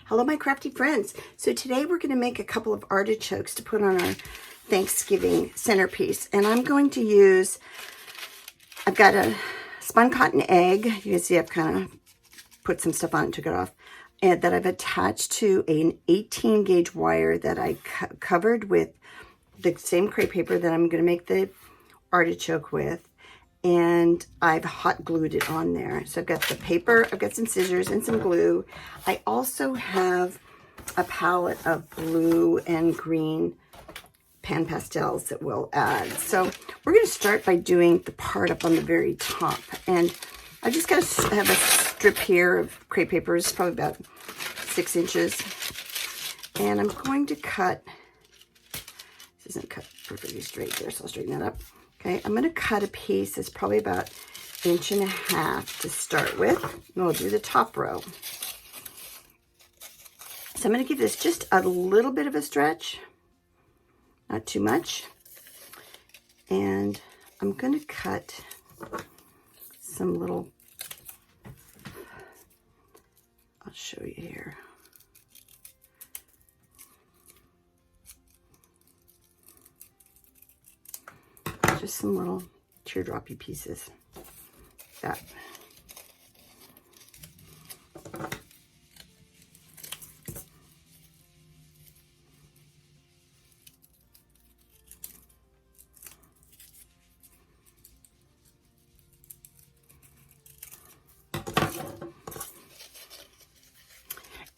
Hello, my crafty friends. So today we're going to make a couple of artichokes to put on our Thanksgiving centerpiece. And I'm going to use, I've got a spun cotton egg. You can see I've kind of put some stuff on it, took it off, and that I've attached to an 18 gauge wire that I covered with the same crepe paper that I'm going to make the artichoke with. And I've hot glued it on there. So I've got the paper, I've got some scissors and some glue. I also have a palette of blue and green pan pastels that we'll add. So we're going to start by doing the part up on the very top. And I just got to have a strip here of crepe paper. It's probably about 6 inches. And I'm going to cut, this isn't cut perfectly straight there, so I'll straighten that up. Okay, I'm going to cut a piece that's probably about 1.5 inches to start with. And we'll do the top row. So I'm going to give this just a little bit of a stretch, not too much. And I'm going to cut some little, I'll show you here. Just some little teardroppy pieces. That.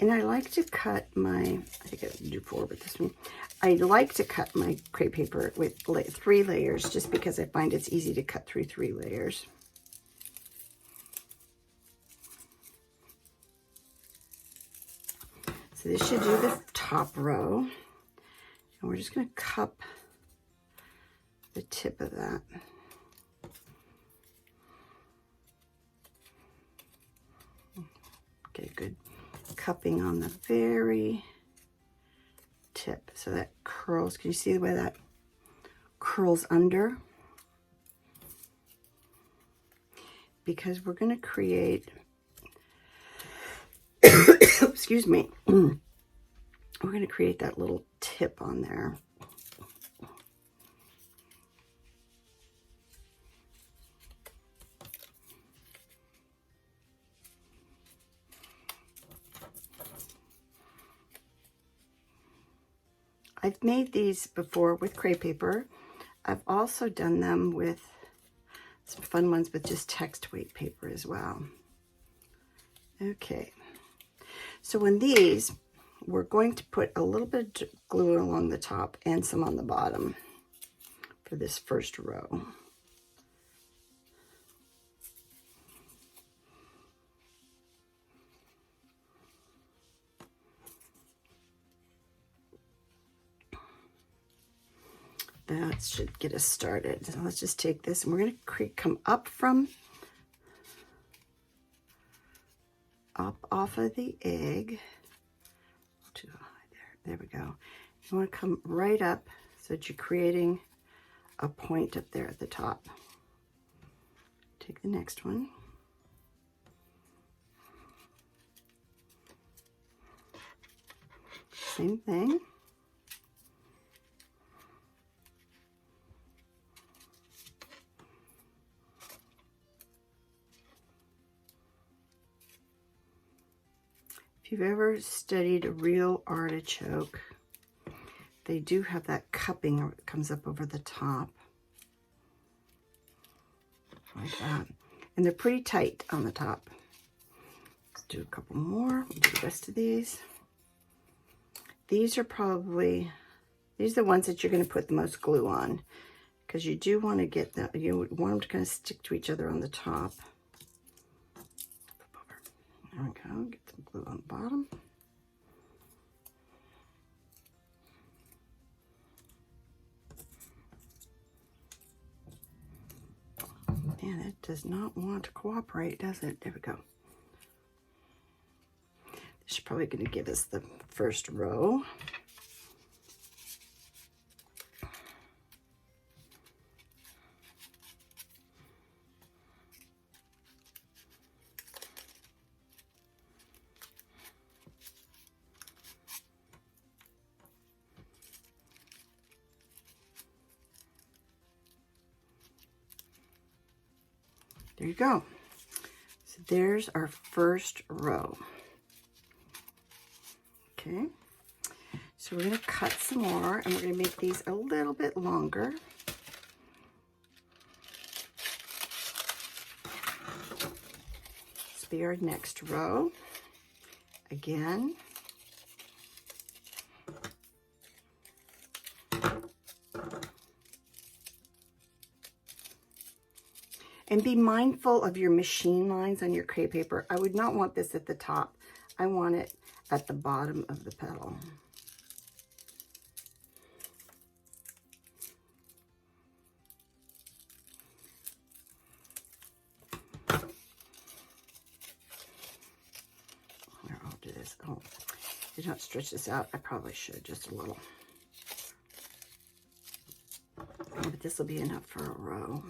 And I like to cut my, I think I'll do 4 with this one. I like to cut my crepe paper with 3 layers just because I find it's easy to cut through 3 layers. So this should do the top row. And we're just going to cup the tip of that. Get a good cupping on the very tip so that curls. Can you see the way that curls under? Because we're going to create excuse me, we're going to create that little tip on there. I've made these before with crepe paper. I've also done them with some fun ones with just text weight paper as well. Okay, so on these, we're going to put a little bit of glue along the top and some on the bottom for this first row. That should get us started. So let's just take this and we're going to come up off of the egg. Too high there. There we go. You want to come right up so that you're creating a point up there at the top. Take the next one. Same thing. If you've ever studied a real artichoke, they do have that cupping that comes up over the top. Like that. And they're pretty tight on the top. Let's do a couple more. We'll do the rest of these. These are probably, these are the ones that you're going to put the most glue on. Because you do want to get them, you want them to kind of stick to each other on the top. There we go, get some glue on the bottom. Man, it does not want to cooperate, does it? There we go. This is probably going to give us the first row. There you go. So there's our first row. Okay. So we're going to cut some more, and we're going to make these a little bit longer. This will be our next row. Again. And be mindful of your machine lines on your crepe paper. I would not want this at the top. I want it at the bottom of the petal. Here, I'll do this. Oh, I don't stretch this out. I probably should just a little. But this will be enough for a row.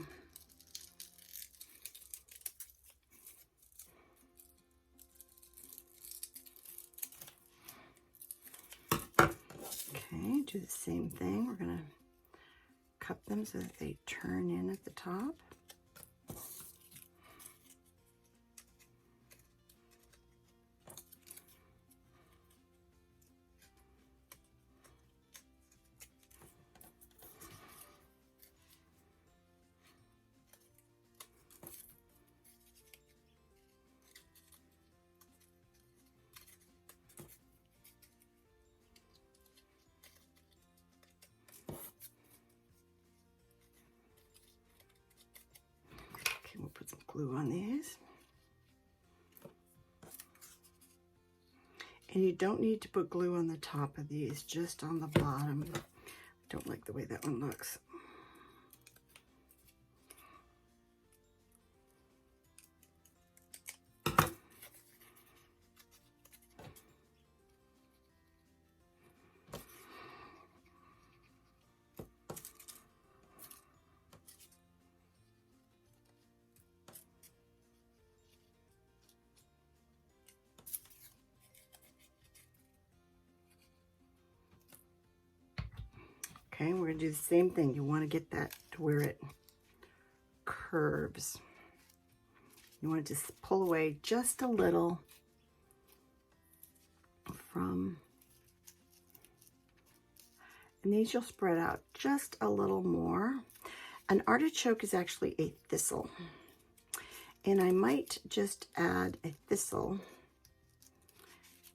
Okay, do the same thing. We're going to cup them so that they turn in at the top. We'll put some glue on these. And you don't need to put glue on the top of these, just on the bottom. I don't like the way that one looks. Okay, we're going to do the same thing. You want to get that to where it curves. You want to just pull away just a little from, and these you'll spread out just a little more. An artichoke is actually a thistle, and I might just add a thistle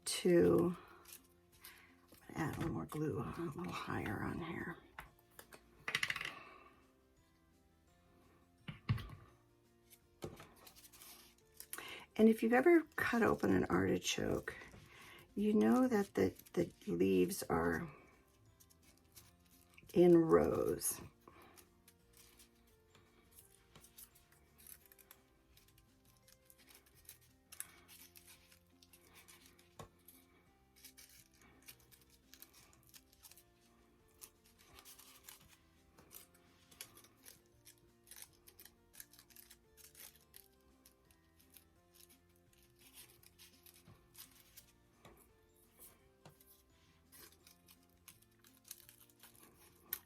to, add a little more glue, a little higher on here. And if you've ever cut open an artichoke, you know that the leaves are in rows.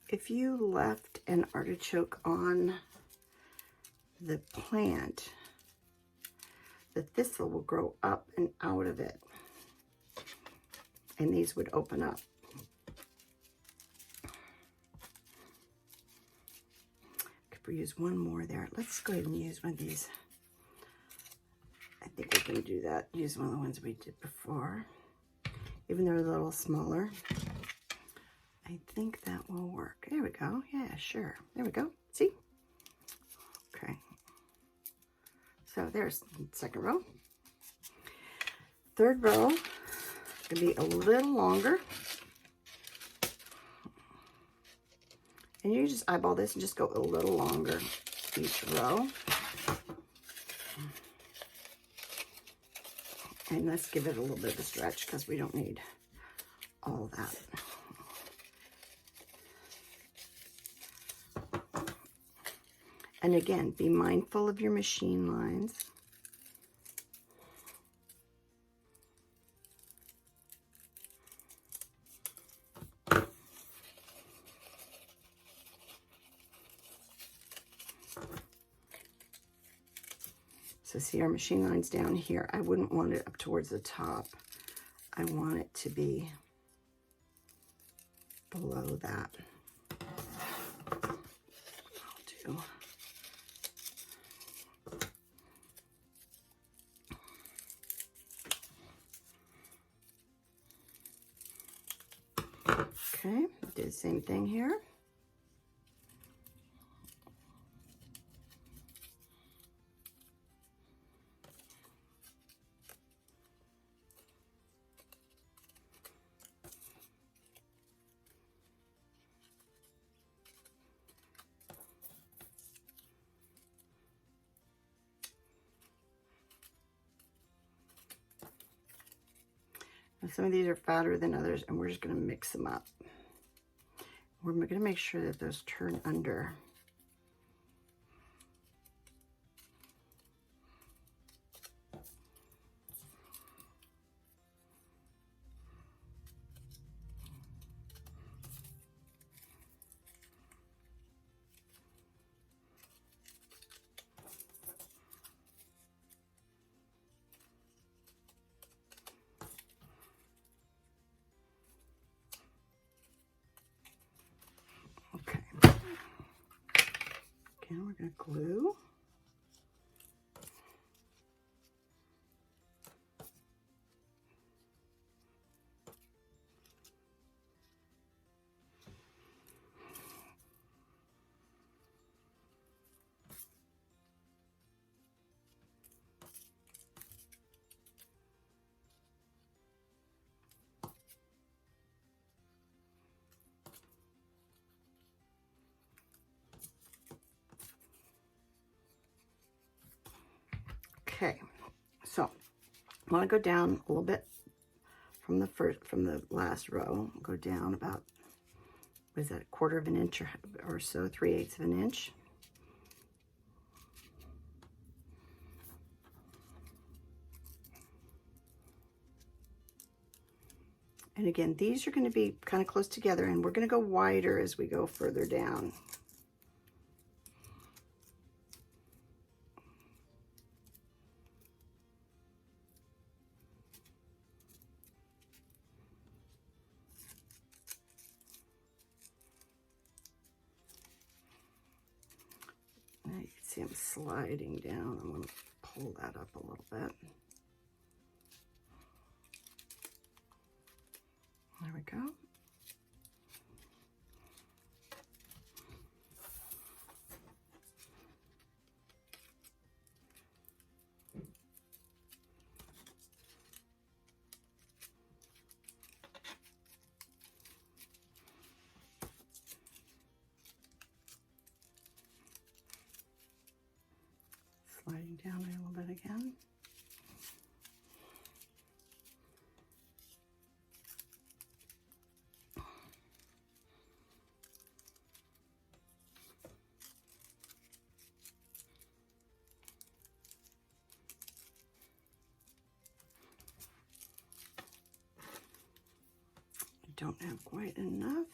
If you left an artichoke on the plant, the thistle will grow up and out of it, and these would open up. Could we use one more there? Let's go ahead and use one of these. I think we can do that. Use one of the ones we did before, even though they're a little smaller. I think that will work. There we go. Yeah, sure. There we go. See? Okay. So there's the second row. Third row, gonna be a little longer. And you just eyeball this and just go a little longer each row. And let's give it a little bit of a stretch because we don't need all that. And again, be mindful of your machine lines. So see, our machine line's down here. I wouldn't want it up towards the top. I want it to be below that. I'll do. Okay, do the same thing here. Now, some of these are fatter than others, and we're just going to mix them up. We're going to make sure that those turn under. Okay. Again, we're going to glue. Okay, so I want to go down a little bit from the last row. Go down about, what is that, 1/4 of an inch or so, 3/8 of an inch. And again, these are going to be kind of close together, and we're going to go wider as we go further down. Now you can see I'm sliding down. I'm going to pull that up a little bit. There we go. Sliding down a little bit again. Don't have quite enough,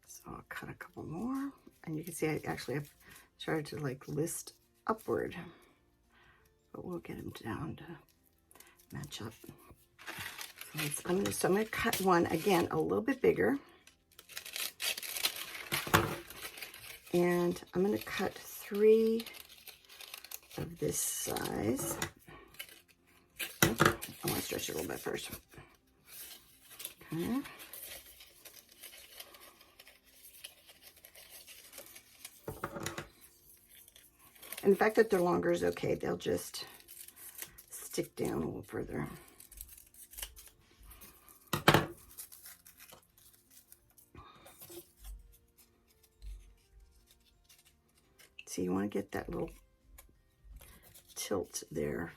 so I'll cut a couple more. And you can see I actually have started to like list upward, but we'll get them down to match up. So I'm gonna cut one again a little bit bigger, and I'm gonna cut 3 of this size. I want to stretch it a little bit first. Okay. And the fact that they're longer is okay. They'll just stick down a little further. So you want to get that little tilt there.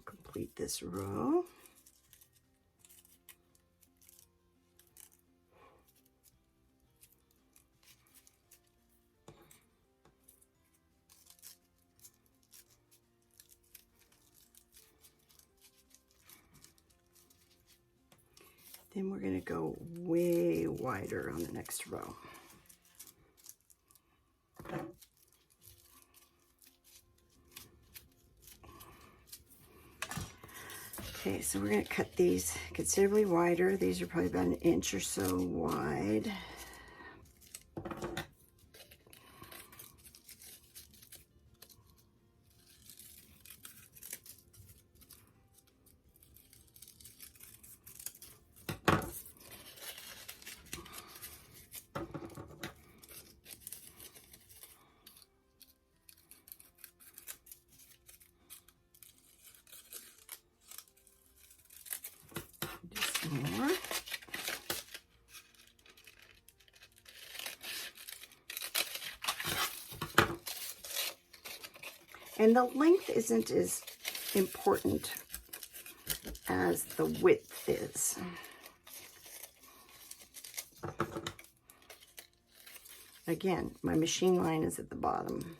Complete this row. Then we're going to go way wider on the next row. Okay, so we're going to cut these considerably wider. These are probably about 1 inch or so wide. More. And the length isn't as important as the width is. Again, my machine line is at the bottom.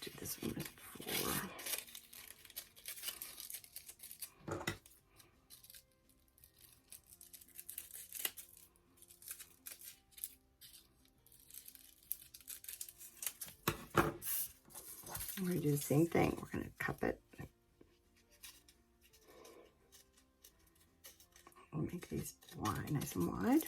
Do this one with 4. We're going to do the same thing. We're going to cup it. We'll make these wide, nice and wide.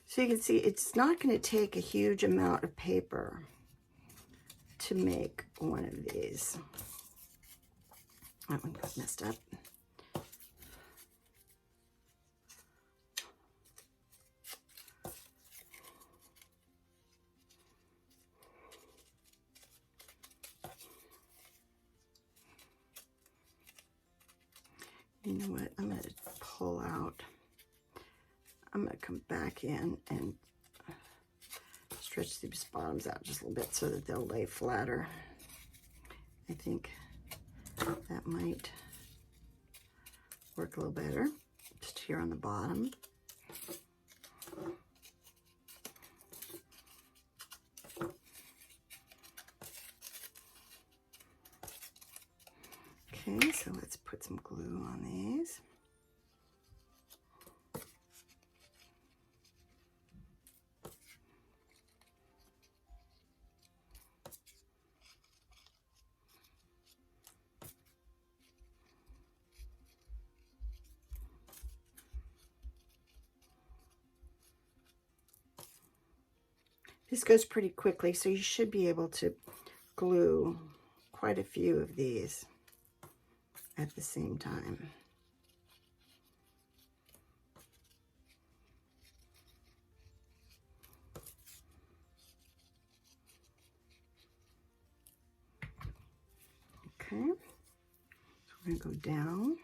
So you can see it's not going to take a huge amount of paper to make one of these. That one got messed up. You know what? I'm going to pull out. I'm going to come back in and stretch these bottoms out just a little bit so that they'll lay flatter. I think that might work a little better. Just here on the bottom. Okay, so let's put some glue on these. This goes pretty quickly, so you should be able to glue quite a few of these at the same time. Okay, so we're going to go down.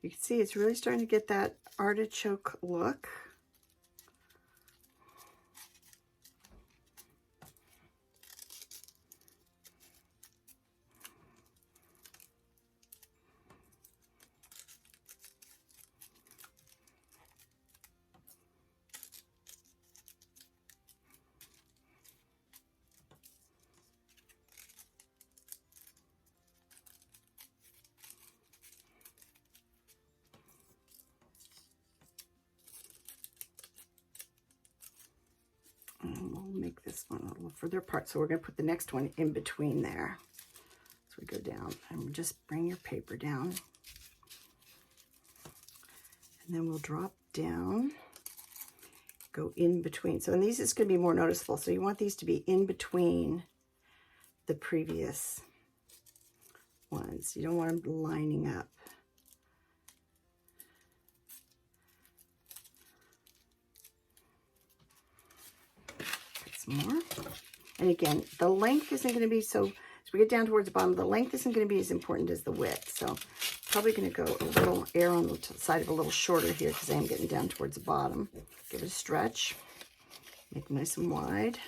You can see it's really starting to get that artichoke look. And we'll make this one a little further apart. So we're going to put the next one in between there. So we go down and just bring your paper down. And then we'll drop down, go in between. So in these, it's going to be more noticeable. So you want these to be in between the previous ones. You don't want them lining up. Get some more. And again, the length isn't going to be so, as we get down towards the bottom, the length isn't going to be as important as the width. So probably going to go a little air on the side of a little shorter here because I am getting down towards the bottom. Give it a stretch. Make it nice and wide.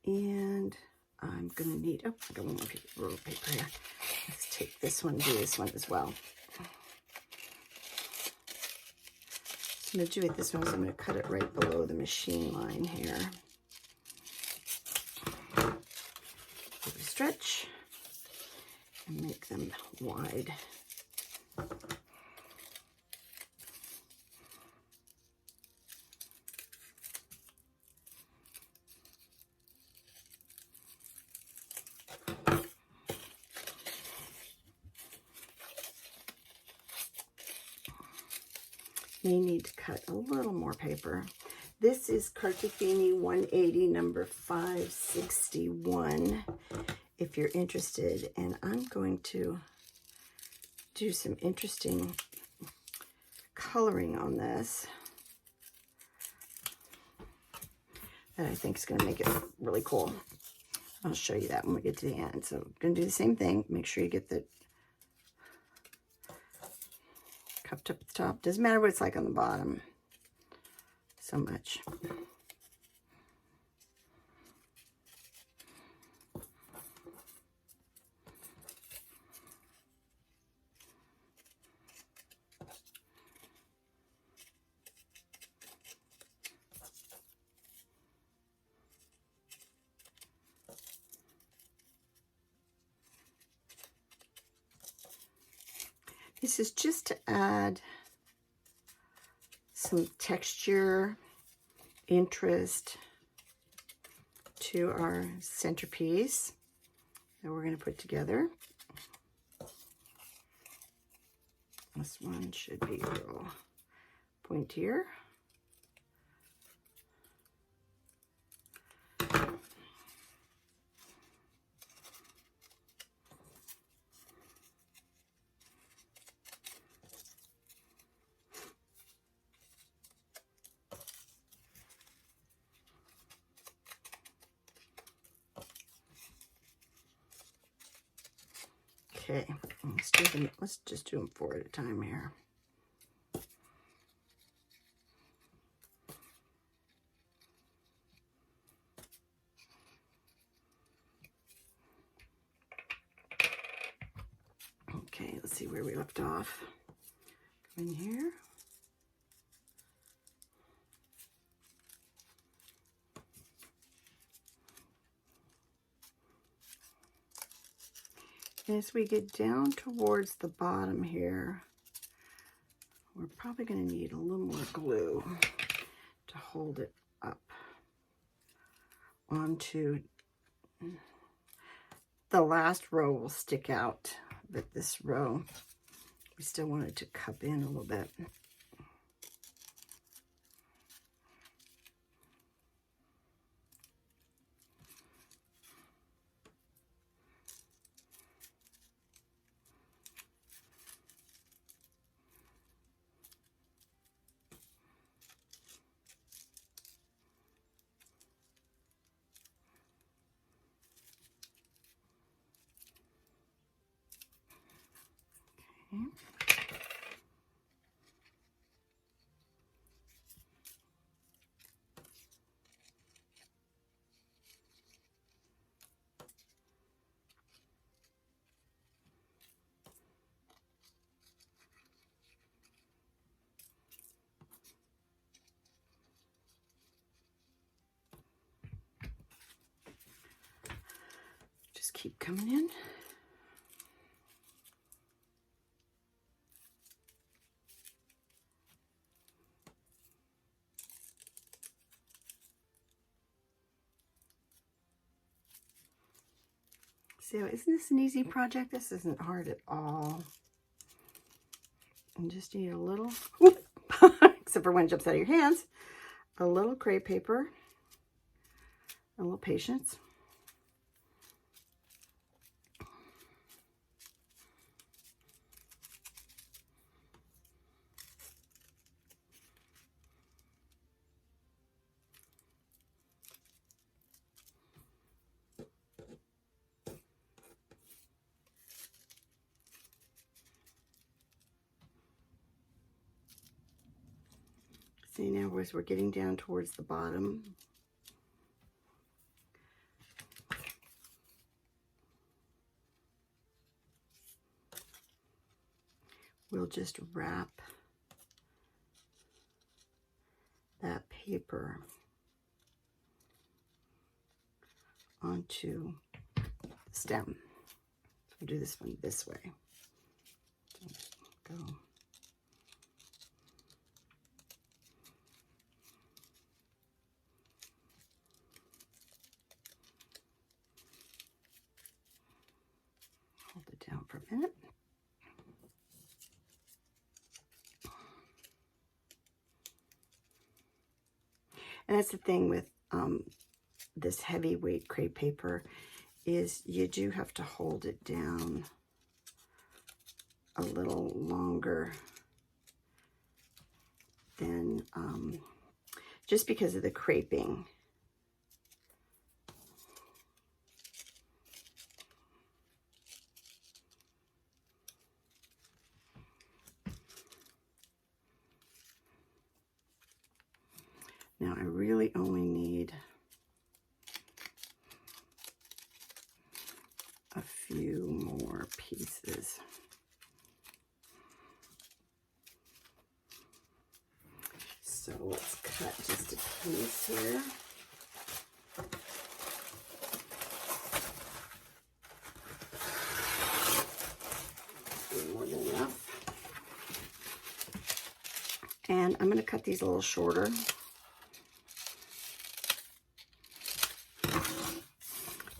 And I'm going to need, oh, I got one more roll of paper here. Let's take this one, do this one as well. So I'm going to do it this one, so I'm going to cut it right below the machine line here. Give it a stretch and make them wide. May need to cut a little more paper. This is Cartagena 180 number 561 if you're interested, and I'm going to do some interesting coloring on this that I think is going to make it really cool. I'll show you that when we get to the end. So I'm going to do the same thing. Make sure you get the cupped up at the top. Doesn't matter what it's like on the bottom so much. This is just to add some texture, interest to our centerpiece that we're going to put together. This one should be a little pointier. Okay, let's just do them 4 at a time here. Okay, let's see where we left off. Come in here. As we get down towards the bottom here, we're probably going to need a little more glue to hold it up onto. The last row will stick out, but this row, we still want it to cup in a little bit. keep coming in. So isn't this an easy project? This isn't hard at all. And just need a little, except for when it jumps out of your hands, a little crepe paper, a little patience. See, now as we're getting down towards the bottom, we'll just wrap that paper onto the stem. So we'll do this one this way. Go. Hold it down for a minute. And that's the thing with this heavyweight crepe paper, is you do have to hold it down a little longer than just because of the creping. Now I really only need a few more pieces. So let's cut just a piece here. More than enough. And I'm going to cut these a little shorter.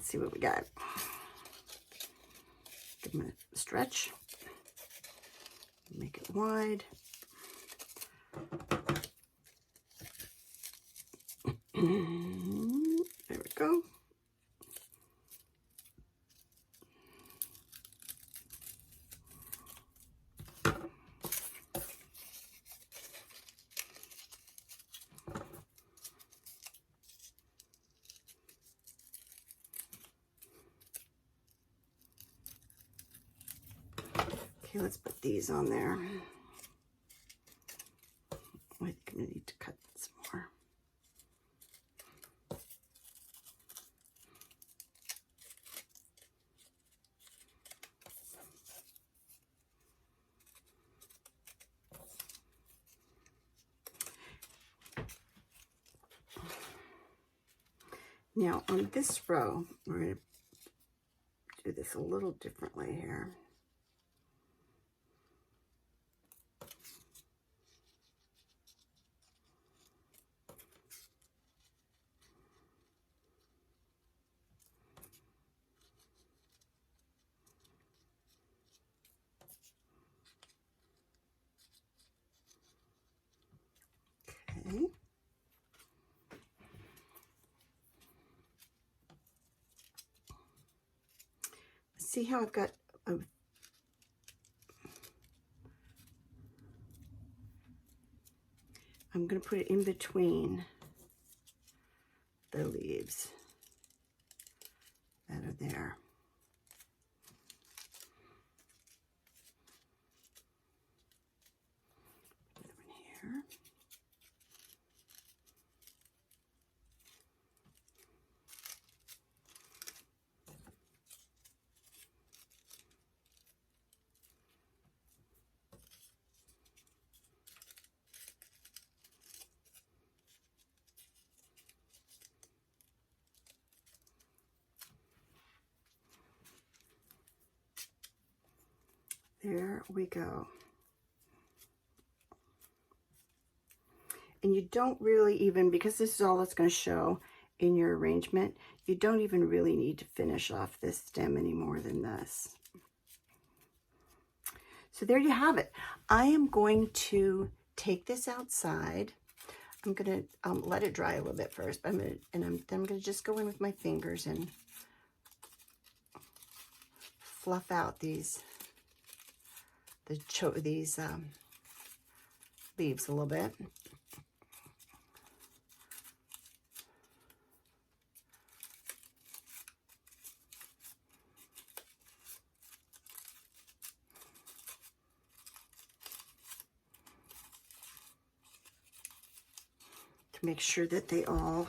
See what we got. Give them a stretch. Make it wide. There we go. Okay, let's put these on there. I think I'm going to need to cut some more. Now on this row, we're going to do this a little differently here. Okay. See how I've got a I'm going to put it in between the leaves that are there. Put it in here. There we go. And you don't really even, because this is all that's going to show in your arrangement, you don't even really need to finish off this stem any more than this. So there you have it. I am going to take this outside. I'm going to let it dry a little bit first. Then I'm going to just go in with my fingers and fluff out these leaves a little bit. To make sure that they all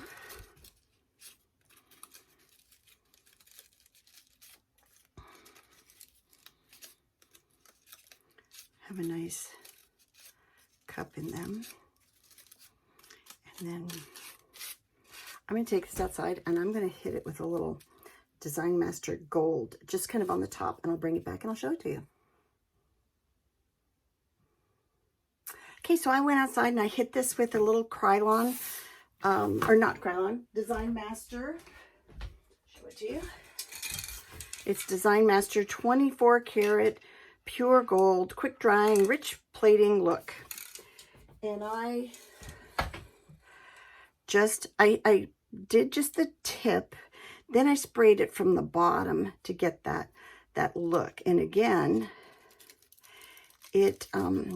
have a nice cup in them. And then I'm going to take this outside and I'm going to hit it with a little Design Master Gold, just kind of on the top, and I'll bring it back and I'll show it to you. Okay, so I went outside and I hit this with a little Krylon, or not Krylon, Design Master. Show it to you. It's Design Master 24 karat pure gold, quick drying, rich plating look. And I did just the tip, then I sprayed it from the bottom to get that look. And again, it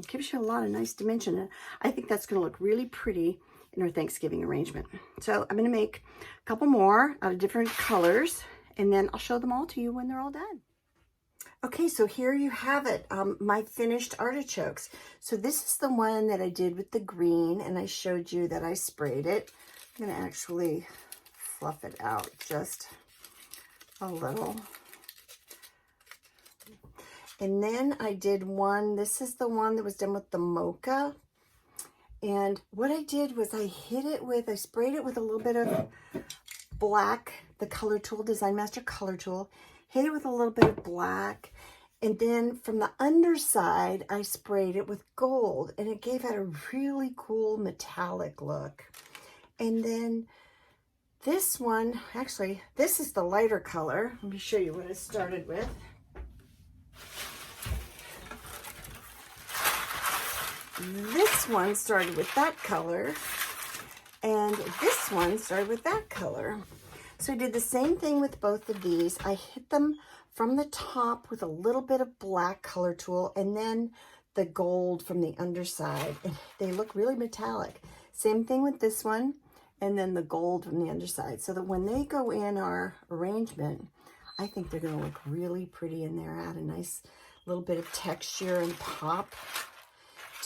gives you a lot of nice dimension. And I think that's going to look really pretty in our Thanksgiving arrangement. So I'm going to make a couple more out of different colors, and then I'll show them all to you when they're all done. Okay, so here you have it, my finished artichokes. So this is the one that I did with the green, and I showed you that I sprayed it. I'm going to actually fluff it out just a little. And then I did one, this is the one that was done with the mocha. And what I did was I sprayed it with a little bit of black, the color tool, Design Master color tool. Hit it with a little bit of black, and then from the underside, I sprayed it with gold, and it gave it a really cool metallic look. And then this one, actually, this is the lighter color. Let me show you what I started with. This one started with that color, and this one started with that color. So I did the same thing with both of these. I hit them from the top with a little bit of black color tool, and then the gold from the underside. And they look really metallic. Same thing with this one, and then the gold from the underside. So that when they go in our arrangement, I think they're going to look really pretty in there. Add a nice little bit of texture and pop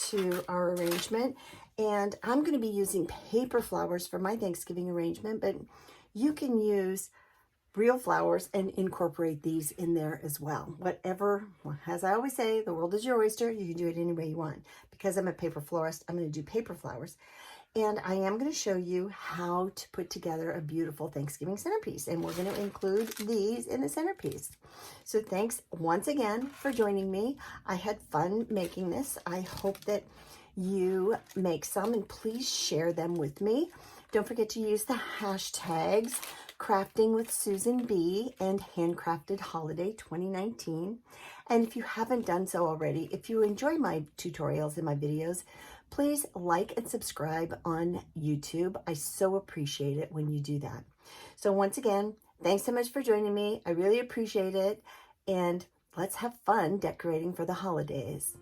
to our arrangement. And I'm going to be using paper flowers for my Thanksgiving arrangement, but you can use real flowers and incorporate these in there as well. Whatever, as I always say, the world is your oyster. You can do it any way you want. Because I'm a paper florist, I'm going to do paper flowers. And I am going to show you how to put together a beautiful Thanksgiving centerpiece. And we're going to include these in the centerpiece. So thanks once again for joining me. I had fun making this. I hope that you make some, and please share them with me. Don't forget to use the hashtags Crafting with Susan B and Handcrafted Holiday 2019. And if you haven't done so already, if you enjoy my tutorials and my videos, please like and subscribe on YouTube. I so appreciate it when you do that. So once again, thanks so much for joining me. I really appreciate it. And let's have fun decorating for the holidays.